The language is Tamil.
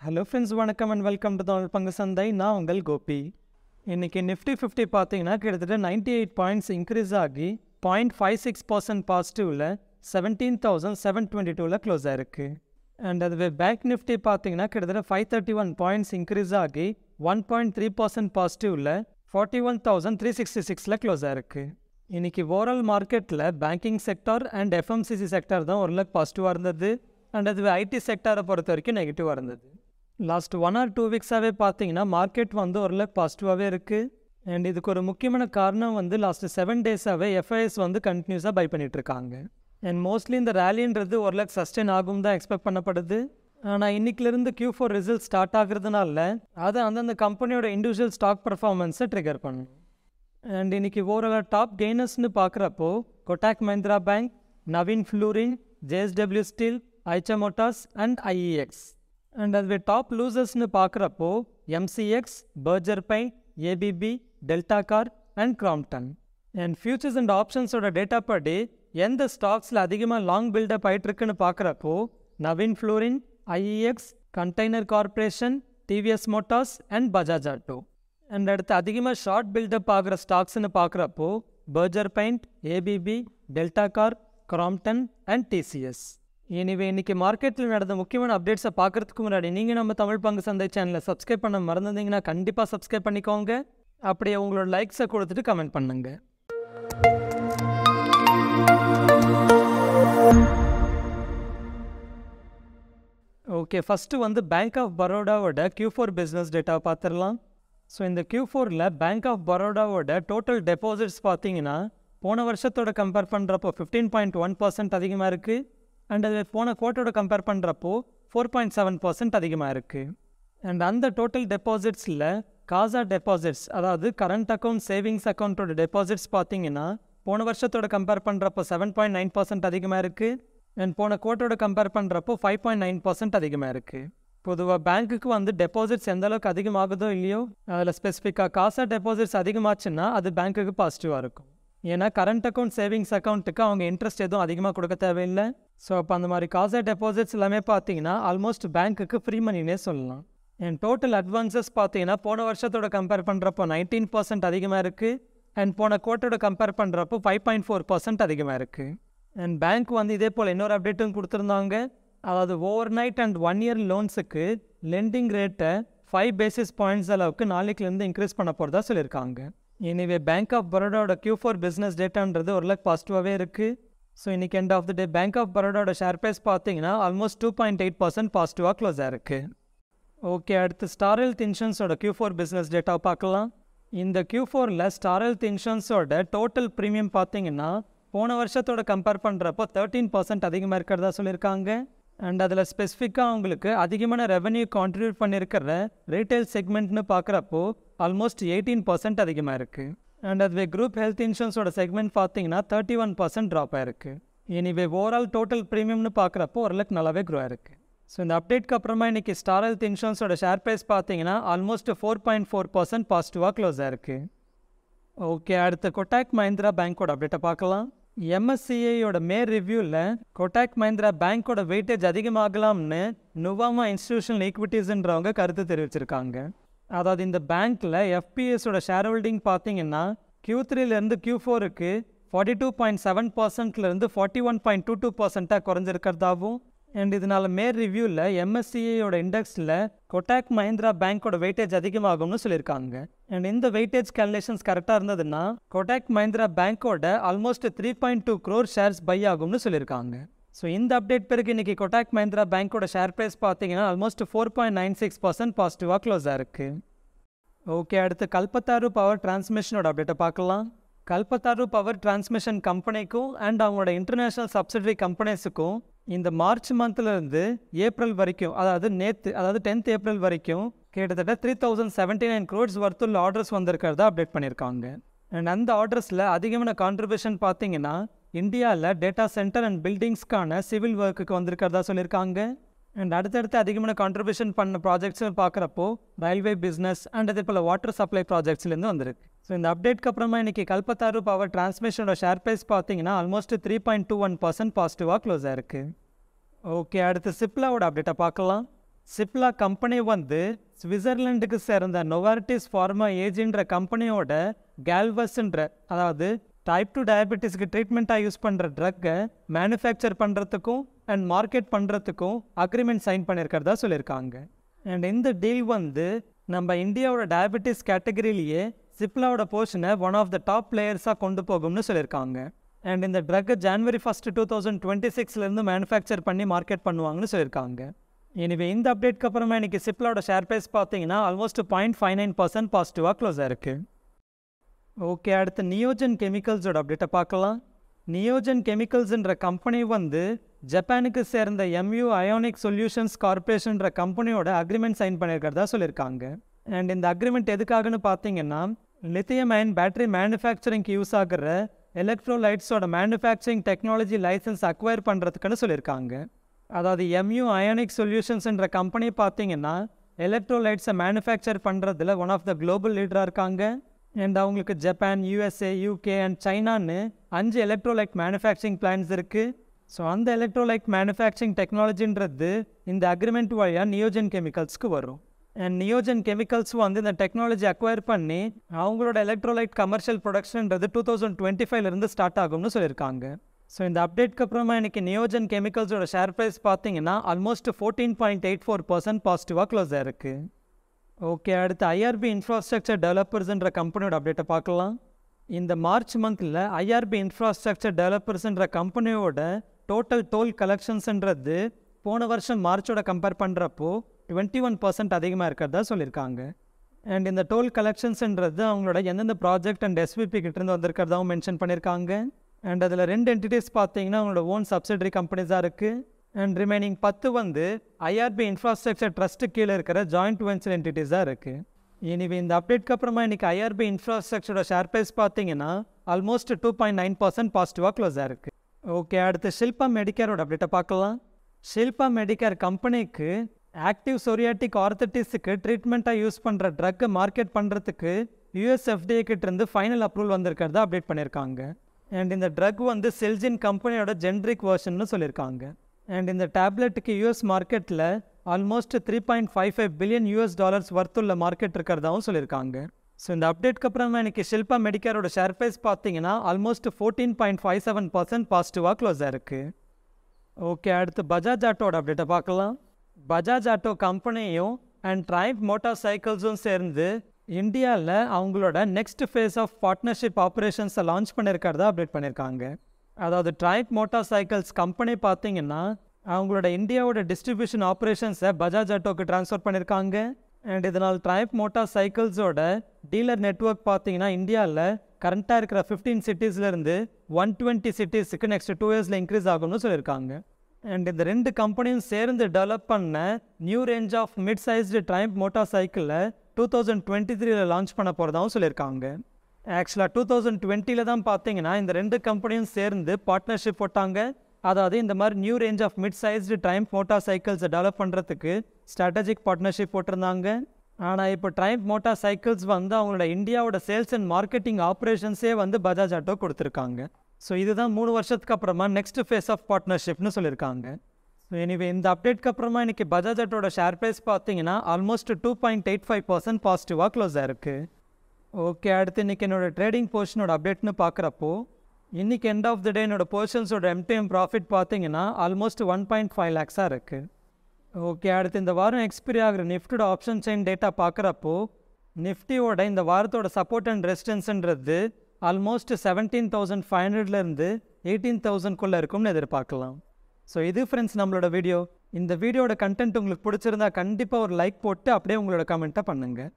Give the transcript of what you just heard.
Hello friends, வணக்கம் and welcome to the Pangu Sandhai. நான் உங்கள் கோபி. இன்னைக்கு Nifty 50 பார்த்தீங்கன்னா கிட்டத்தட்ட 98 பாயிண்ட்ஸ் இன்க்ரீஸ் ஆகி 0.56% பாசிட்டிவ்ல 17,722ல க்ளோஸ் ஆயிருக்கு. அண்ட் அதுவே பேங்க் நிஃப்டி பார்த்தீங்கன்னா கிட்டத்தட்ட 531 பாயிண்ட்ஸ் இன்க்ரீஸ் ஆகி 1.3% பாசிட்டிவ்ல 41,366ல க்ளோஸ் ஆயிருக்கு. இன்னைக்கு ஓவரால் மார்க்கெட்டில் banking sector and FMCC sector தான் ஓரளவுக்கு பாசிட்டிவாக இருந்தது. அண்ட் அதுவே ஐடி செக்டாரை பொறுத்த வரைக்கும் நெகட்டிவாக இருந்தது. லாஸ்ட் 1 or 2 வீக்ஸாகவே பார்த்தீங்கன்னா மார்க்கெட் வந்து ஓரளவுக்கு பாசிட்டிவாகவே இருக்குது. அண்ட் இதுக்கு ஒரு முக்கியமான காரணம் வந்து லாஸ்ட் 7 டேஸாகவே எஃப்ஐஎஸ் வந்து கண்டினியூஸாக பை பண்ணிகிட்ருக்காங்க. அண்ட் மோஸ்ட்லி இந்த ரேலின்றது ஓரளவுக்கு சஸ்டெயின் ஆகும் தான் எக்ஸ்பெக்ட் பண்ணப்படுது. ஆனால் இன்னைக்கிலிருந்து Q4 ரிசல்ட் ஸ்டார்ட் ஆகுறதுனால அதை அந்தந்த கம்பெனியோட இண்டிவிஜுவல் ஸ்டாக் பர்ஃபார்மன்ஸை ட்ரிகர் பண்ணணும். அண்ட் இன்னைக்கு ஓவராலாக டாப் கெய்னர்ஸ்னு பார்க்குறப்போ Kotak Mahindra bank, Navin fluorine, JSW steel, Eicher motors and IEX. And அதுவே டாப் லூசர்ஸ்னு பார்க்குறப்போ MCX, Berger paint, ABB, Delta Corp and Crompton. And futures and ஆப்ஷன்ஸோட டேட்டா படி எந்த ஸ்டாக்ஸில் அதிகமாக லாங் பில்டப் ஆகிட்டுருக்குன்னு பார்க்குறப்போ Navin fluorine, IEX, container corporation, TVS motors and Bajaj auto. And அடுத்து அதிகமாக ஷார்ட் பில்டப் ஆகிற ஸ்டாக்ஸ்னு பார்க்குறப்போ Berger paint, ABB, Delta car, Crompton and TCS. Anyway இன்றைக்கி மார்க்கெட்டில் நடந்த முக்கியமான அப்டேட்ஸை பார்க்குறதுக்கு முன்னாடி நீங்கள் நம்ம தமிழ் பங்கு சந்தை சேனலை சப்ஸ்கிரைப் பண்ண மறந்துருந்தீங்கன்னா கண்டிப்பாக சப்ஸ்கிரைப் பண்ணிக்கோங்க. அப்படியே உங்களோட லைக்ஸை கொடுத்துட்டு கமெண்ட் பண்ணுங்க. ஓகே, ஃபஸ்ட்டு வந்து பேங்க் ஆஃப் பரோடாவோட Q4 பிஸ்னஸ் டேட்டாவை பார்த்துடலாம். ஸோ இந்த Q4ல் பேங்க் ஆஃப் பரோடாவோட டோட்டல் டெபாசிட்ஸ் பார்த்தீங்கன்னா போன வருஷத்தோட கம்பேர் பண்ணுறப்போ 15.1% அதிகமாக இருக்குது. அண்ட் அது போன குவார்ட்டரோட கம்பேர் பண்ணுறப்போ 4.7% அதிகமாக இருக்குது. அண்ட் அந்த டோட்டல் டெபாசிட்ஸில் காசா டெபாசிட்ஸ், அதாவது கரண்ட் அக்கௌண்ட் சேவிங்ஸ் அக்கௌண்ட்டோட டெபாசிட்ஸ் பார்த்தீங்கன்னா போன வருஷத்தோட கம்பேர் பண்ணுறப்போ 7.9% அதிகமாக இருக்குது. அண்ட் போன குவார்ட்டரோட கம்பேர் பண்ணுறப்போ 5.9% அதிகமாக இருக்குது. பொதுவாக பேங்க்குக்கு வந்து டெபாசிட்ஸ் எந்த அளவுக்கு அதிகமாகுதோ இல்லையோ அதில் ஸ்பெசிஃபிக்காக காசா டெபாசிட்ஸ் அதிகமாச்சுன்னா அது பேங்க்குக்கு பாசிட்டிவாக இருக்கும். ஏன்னா கரண்ட் அக்கௌண்ட் சேவிங்ஸ் அக்கௌண்ட்டுக்கு அவங்க இன்ட்ரெஸ்ட் எதுவும் அதிகமாக கொடுக்க தேவையில்லை. ஸோ அப்போ அந்த மாதிரி காசா டெபாசிட்ஸ் எல்லாமே பார்த்தீங்கன்னா ஆல்மோஸ்ட் பேங்க்குக்கு ஃப்ரீ மணினே சொல்லலாம். அண்ட் டோட்டல் அட்வான்சஸ் பார்த்தீங்கன்னா போன வருஷத்தோட கம்பேர் பண்ணுறப்போ 19% அதிகமாக இருக்குது. அண்ட் போன குவார்ட்டரோட கம்பேர் பண்ணுறப்போ 5.4% அதிகமாக இருக்குது. அண்ட் பேங்க் வந்து இதே போல் இன்னொரு அப்டேட்டும் கொடுத்துருந்தாங்க. அதாவது ஓவர் நைட் அண்ட் 1 year லோன்ஸுக்கு லெண்டிங் ரேட்டை 5 basis points அளவுக்கு நாளைக்குலேருந்து இன்க்ரீஸ் பண்ண போகிறதா சொல்லியிருக்காங்க. எனிவே பேங்க் ஆஃப் பரோடாவோட Q4 பிஸ்னஸ் டேட்டான்றது ஓரளவுக்கு பாசிட்டிவாகவே இருக்குது. ஸோ இன்றைக்கி end of the day bank of பரோடாவோட ஷேர் ப்ரைஸ் பார்த்தீங்கன்னா ஆல்மோஸ்ட் 2.8% பாசிட்டிவாக க்ளோஸ் ஆயிருக்கு. ஓகே, அடுத்து ஸ்டார் ஹெல்த் இன்சூரன்ஸோட Q4 பிஸ்னஸ் டேட்டாவை பார்க்கலாம். இந்த Q4ல் ஸ்டார் ஹெல்த் இன்சூரன்ஸோட டோட்டல் ப்ரீமியம் பார்த்தீங்கன்னா போன வருஷத்தோட கம்பேர் பண்ணுறப்போ 13% அதிகமாக இருக்கிறதா சொல்லியிருக்காங்க. அண்ட் அதில் ஸ்பெசிஃபிக்காக அவங்களுக்கு அதிகமான ரெவன்யூ கான்ட்ரிபியூட் பண்ணியிருக்கிற ரீட்டைல் செக்மெண்ட்னு பார்க்குறப்போ ஆல்மோஸ்ட் 18% அதிகமாக இருக்குது. அண்ட் அதுவே குரூப் ஹெல்த் இன்சூரன்ஸோட செக்மெண்ட் பார்த்தீங்கன்னா 31% ட்ராப் ஆயிருக்கு. எனிவே ஓவரால் டோட்டல் ப்ரீமியம்னு பார்க்குறப்போ ஓரளவுக்கு நல்லாவே க்ரோ ஆயிருக்கு. ஸோ இந்த அப்டேட்க்கு அப்புறமா இன்றைக்கி ஸ்டார் ஹெல்த் இன்சூரன்ஸோட ஷேர் ப்ரைஸ் பார்த்தீங்கன்னா ஆல்மோஸ்ட் 4.4% பாசிட்டிவாக க்ளோஸ் ஆயிருக்கு. ஓகே, அடுத்து கொட்டாக் மஹிந்திரா பேங்க்கோட அப்டேட்டை பார்க்கலாம். MSCIயோட மே ரிவ்யூவில் கொட்டாக் மஹிந்திரா பேங்க்கோட வெயிட்டேஜ் அதிகமாகலாம்னு நுவாமா இன்ஸ்டிடியூஷனல் ஈக்விட்டிஸ்ன்றவங்க கருத்து தெரிவிச்சிருக்காங்க. அதாவது இந்த பேங்க்கில் FPSோட ஷேர் ஹோல்டிங் பார்த்தீங்கன்னா Q3லேருந்து Q4க்கு 42.7%லேருந்து 41.22% குறைஞ்சிருக்கிறதாவும். அண்ட் இதனால் மே ரிவ்யூவில் MSCIயோட இண்டெக்ஸில் கொட்டாக் மஹிந்திரா பேங்க்கோட வெயிட்டேஜ் அதிகமாகும்னு சொல்லியிருக்காங்க. அண்ட் இந்த வெயிட்டேஜ் கேல்குலேஷன்ஸ் கரெக்டாக இருந்ததுன்னா கொட்டாக் மஹிந்திரா பேங்க்கோட ஆல்மோஸ்ட் 3.2 crore ஷேர்ஸ் பை ஆகும்னு சொல்லியிருக்காங்க. ஸோ இந்த அப்டேட் பிறகு இன்றைக்கி கொட்டாக் மஹிந்திரா பேங்க்கோட ஷேர் ப்ரைஸ் பார்த்தீங்கன்னா ஆல்மோஸ்ட் 4.96% பாசிட்டிவாக க்ளோஸ் ஆயிருக்கு. ஓகே, அடுத்து கல்பத்தாரு பவர் டிரான்ஸ்மிஷனோட அப்டேட்டை பார்க்கலாம். கல்பத்தாரு பவர் டிரான்ஸ்மிஷன் கம்பெனிக்கும் அண்ட் அவங்களோட இன்டர்நேஷ்னல் சப்சிடரி கம்பெனிஸுக்கும் இந்த மார்ச் மந்த்லேருந்து ஏப்ரல் வரைக்கும், அதாவது 10th ஏப்ரல் வரைக்கும் கிட்டத்தட்ட 3,079 crores வர்த்துள்ள ஆர்டர்ஸ் வந்திருக்கிறதா அப்டேட் பண்ணியிருக்காங்க. அண்ட் அந்த ஆர்டர்ஸில் அதிகமான கான்ட்ரிபியூஷன் பார்த்தீங்கன்னா இந்தியாவில் டேட்டா சென்டர் அண்ட் பில்டிங்ஸ்க்கான சிவில் ஒர்க்குக்கு வந்திருக்கிறதா சொல்லியிருக்காங்க. அண்ட் அடுத்தடுத்து அதிகமான கான்ட்ரிபியூஷன் பண்ண ப்ராஜெக்ட்ஸ்னு பார்க்குறப்போ ரயில்வே பிஸ்னஸ் அண்ட் அதே போல் வாட்டர் சப்ளை ப்ராஜெக்ட்ஸ்லேருந்து வந்திருக்கு. ஸோ இந்த அப்டேட்க்கு அப்புறமா இன்றைக்கி கல்பத்தாரு பவர் டிரான்ஸ்மிஷனோட ஷேர் ப்ரைஸ் பார்த்தீங்கன்னா ஆல்மோஸ்ட் 3.21% பாசிட்டிவாக க்ளோஸ் ஆயிருக்கு. ஓகே, அடுத்து சிப்லாவோட அப்டேட்டை பார்க்கலாம். சிப்லா கம்பெனி வந்து ஸ்விட்சர்லாண்டுக்கு சேர்ந்த நோவார்டிஸ் ஃபார்மா ஏஜின்ற கம்பெனியோட கேல்வஸ்ன்ற அதாவது டைப் 2 டயபெட்டிஸ்க்கு ட்ரீட்மெண்ட்டாக யூஸ் பண்ணுற ட்ரக்கை மேனுஃபேக்சர் பண்ணுறதுக்கும் அண்ட் மார்க்கெட் பண்ணுறதுக்கும் அக்ரிமெண்ட் சைன் பண்ணியிருக்கிறதா சொல்லியிருக்காங்க. அண்ட் இந்த டீல் வந்து நம்ம இந்தியாவோட டயபெட்டிஸ் கேட்டகரியிலேயே சிப்லாவோட போர்ஷனை ஒன் ஆஃப் த டாப் பிளேயர்ஸாக கொண்டு போகும்னு சொல்லியிருக்காங்க. அண்ட் இந்த ட்ரக்கை January 1, 2026 மேனுஃபேக்சர் பண்ணி மார்க்கெட் பண்ணுவாங்கன்னு சொல்லியிருக்காங்க. எனவே இந்த அப்டேட்க்கு அப்புறமா இன்றைக்கி சிப்லாவோட ஷேர் ப்ரைஸ் பார்த்தீங்கன்னா ஆல்மோஸ்ட் 0.59% பாசிட்டிவாக க்ளோஸ் ஆயிருக்கு. ஓகே, அடுத்து நியோஜன் கெமிக்கல்ஸோட அப்டேட்டை பார்க்கலாம். நியோஜன் கெமிக்கல்ஸ்ன்ற கம்பெனி வந்து ஜப்பானுக்கு சேர்ந்த MU அயோனிக் சொல்யூஷன்ஸ் கார்பரேஷன்ற கம்பெனியோட அக்ரிமெண்ட் சைன் பண்ணியிருக்கிறதா சொல்லியிருக்காங்க. அண்ட் இந்த அக்ரிமெண்ட் எதுக்காகன்னு பார்த்தீங்கன்னா லித்தியம் அயன் பேட்டரி மேனுஃபேக்சரிங்க்கு யூஸ் ஆகிற எலக்ட்ரோலைட்ஸோட மேனுஃபேக்சரிங் டெக்னாலஜி லைசன்ஸ் அக்வயர் பண்ணுறதுக்குன்னு சொல்லியிருக்காங்க. அதாவது MU அயோனிக் சொல்யூஷன்ஸ்ன்ற கம்பெனி பார்த்தீங்கன்னா எலக்ட்ரோலைட்ஸை மேனுஃபேக்சர் பண்ணுறதுல ஒன் ஆஃப் த குளோபல் லீடராக இருக்காங்க. அண்ட் அவங்களுக்கு ஜப்பான், USA, UK அண்ட் சைனான்னு 5 எலக்ட்ரோலைட் மேனுஃபேக்சரிங் பிளான்ஸ் இருக்குது. ஸோ அந்த எலக்ட்ரோலைட் மேனுஃபேக்சரிங் டெக்னாலஜின்றது இந்த அக்ரிமெண்ட் வழியாக நியோஜன் கெமிக்கல்ஸ்க்கு வரும். அண்ட் நியோஜன் கெமிக்கல்ஸ் வந்து இந்த டெக்னாலஜி அக்வயர் பண்ணி அவங்களோட எலக்ட்ரோலைட் கமர்ஷியல் ப்ரொடக்ஷன்றது 2025 ஸ்டார்ட் ஆகும்னு சொல்லியிருக்காங்க. ஸோ இந்த அப்டேட்க்கு அப்புறமா இன்றைக்கி நியோஜன் கெமிக்கல்ஸோட ஷேர் ப்ரைஸ் பார்த்தீங்கன்னா ஆல்மோஸ்ட் 14.84% பாசிட்டிவாக க்ளோஸ் ஆயிருக்கு. ஓகே, அடுத்து IRB இன்ஃப்ராஸ்ட்ரக்சர் டெவலப்பர்ஸ்ன்ற கம்பெனியோட அப்டேட்டை பார்க்கலாம். இந்த மார்ச் மந்தில் IRB இன்ஃப்ராஸ்ட்ரக்சர் டெவலப்பர்ஸ்ன்ற கம்பெனியோட டோட்டல் டோல் கலெக்ஷன்ஸ்ன்றது போன வருஷம் மார்ச்சோட கம்பேர் பண்ணுறப்போ 21% அதிகமாக இருக்கிறதா சொல்லியிருக்காங்க. அண்ட் இந்த டோல் கலெக்ஷன்ஸ்ன்றது அவங்களோட எந்தெந்த ப்ராஜெக்ட் அண்ட் SVP கிட்டேருந்து வந்திருக்கிறதாவும் மென்ஷன் பண்ணியிருக்காங்க. அண்ட் அதில் 2 என்டிட்டிஸ் பார்த்தீங்கன்னா அவங்களோட ஓன் சப்சிடரி கம்பெனிஸாக இருக்குது. அண்ட் ரிமைனிங் 10 வந்து IRB இன்ஃப்ராஸ்ட்ரக்சர் ட்ரஸ்ட்டு கீழே இருக்கிற ஜாயிண்ட் வென்ச்சர் என்டிட்டிஸாக இருக்குது. எனவே இந்த அப்டேட்க்கு அப்புறமா இன்றைக்கி IRB இன்ஃப்ராஸ்ட்ரக்சரோட ஷேர் ப்ரைஸ் பார்த்தீங்கன்னா ஆல்மோஸ்ட் 2.9% பாசிட்டிவாக க்ளோஸ் ஆயிருக்கு. ஓகே, அடுத்து ஷில்பா மெடிக்கேரோட அப்டேட்டை பார்க்கலாம். ஷில்பா மெடிக்கேர் கம்பெனிக்கு ஆக்டிவ் சொரியாட்டிக் ஆர்த்தட்டிஸுக்கு ட்ரீட்மெண்ட்டாக யூஸ் பண்ணுற ட்ரக்கை மார்க்கெட் பண்ணுறதுக்கு US FDA கிட்டேருந்து ஃபைனல் அப்ரூவல் வந்திருக்கிறதா அப்டேட் பண்ணியிருக்காங்க. அண்ட் இந்த ட்ரக் வந்து செல்ஜின் கம்பெனியோட ஜென்ரிக் வெர்ஷன்னு சொல்லியிருக்காங்க. அண்ட் இந்த டேப்லெட்டுக்கு US மார்க்கெட்டில் ஆல்மோஸ்ட் $3.55 பில்லியன் வர்த்துள்ள மார்க்கெட் இருக்கிறதாவும் சொல்லியிருக்காங்க. ஸோ இந்த அப்டேட்க்கு அப்புறமா இன்றைக்கி ஷில்பா மெடிக்கேரோட ஷேர் ப்ரைஸ் பார்த்தீங்கன்னா ஆல்மோஸ்ட் 14.57% பாசிட்டிவாக க்ளோஸ் ஆயிருக்கு. ஓகே, அடுத்து பஜாஜ் ஆட்டோட அப்டேட்டை பார்க்கலாம். பஜாஜ் ஆட்டோ கம்பெனியும் அண்ட் ட்ரைப் மோட்டார் சைக்கிள்ஸும் சேர்ந்து இந்தியாவில் அவங்களோட நெக்ஸ்ட் ஃபேஸ் ஆஃப் பார்ட்னர்ஷிப் ஆப்ரேஷன்ஸை லான்ச் பண்ணியிருக்கிறதா அப்டேட் பண்ணியிருக்காங்க. அதாவது ட்ரைப் மோட்டார் சைக்கிள்ஸ் கம்பெனி பார்த்தீங்கன்னா அவங்களோட இந்தியாவோட டிஸ்ட்ரிபியூஷன் ஆப்ரேஷன்ஸை பஜாஜ் ஆட்டோக்கு ட்ரான்ஸ்ஃபர் பண்ணியிருக்காங்க. அண்ட் இதனால் ட்ரைப் மோட்டார் சைக்கிள்ஸோட டீலர் நெட்வொர்க் பார்த்தீங்கன்னா இந்தியாவில் கரண்ட்டாக இருக்கிற 15 சிட்டிஸ்லேருந்து 120 சிட்டிஸுக்கு நெக்ஸ்ட் 2 இயர்ஸில் இன்க்ரீஸ் ஆகும்னு சொல்லியிருக்காங்க. அண்ட் இந்த 2 கம்பெனியும் சேர்ந்து டெவலப் பண்ண new range of mid sized Triumph மோட்டார் சைக்கிளில் 2023 லான்ச் பண்ண போகிறதாகவும் சொல்லியிருக்காங்க. ஆக்சுவலாக 2020 தான் பார்த்தீங்கன்னா இந்த 2 கம்பெனியும் சேர்ந்து பார்ட்னர்ஷிப் போட்டாங்க. அதாவது இந்த மாதிரி new range of mid sized Triumph மோட்டார் சைக்கிள்ஸை டெவலப் பண்ணுறதுக்கு ஸ்ட்ராட்டஜிக் பார்ட்னர்ஷிப் போட்டிருந்தாங்க. ஆனால் இப்போ ட்ரைப் மோட்டார் சைக்கிள்ஸ் வந்து அவங்களோட இந்தியாவோட சேல்ஸ் அண்ட் மார்க்கெட்டிங் ஆப்ரேஷன்ஸே வந்து பஜாஜ் ஆட்டோ கொடுத்துருக்காங்க. ஸோ இதுதான் 3 வருஷத்துக்கு அப்புறமா நெக்ஸ்ட் ஃபேஸ் ஆஃப் பார்ட்னர்ஷிப்னு சொல்லியிருக்காங்க. ஸோ எனிவே இந்த அப்டேட்க்கு அப்புறமா இன்றைக்கி பஜாஜ் ஆட்டோட ஷேர் ப்ரைஸ் பார்த்தீங்கன்னா ஆல்மோஸ்ட் 2.85% பாசிட்டிவாக க்ளோஸ் ஆயிருக்கு. ஓகே, அடுத்து இன்றைக்கி என்னோடய ட்ரேடிங் போர்ஷனோட அப்டேட்னு பார்க்குறப்போ இன்றைக்கி எண்ட் ஆஃப் த டே என்னோட போர்ஷன்ஸோட MTM ப்ராஃபிட் பார்த்தீங்கன்னா ஆல்மோஸ்ட் 1.5 lakhs இருக்குது. ஓகே, அடுத்து இந்த வாரம் எக்ஸ்பைரி ஆகிற நிஃப்டியோட ஆப்ஷன் செயின் டேட்டா பார்க்குறப்போ நிஃப்டியோட இந்த வாரத்தோட சப்போர்ட் அண்ட் ரெசிஸ்டன்ஸ்ன்றது ஆல்மோஸ்ட் 17,500லேருந்து 18,000 இருக்கும்னு எதிர்பார்க்கலாம். ஸோ இது ஃப்ரெண்ட்ஸ் நம்மளோட வீடியோ. இந்த வீடியோட கண்டென்ட் உங்களுக்கு பிடிச்சிருந்தா கண்டிப்பாக ஒரு லைக் போட்டு அப்படியே உங்களோட கமெண்ட்டை பண்ணுங்கள்.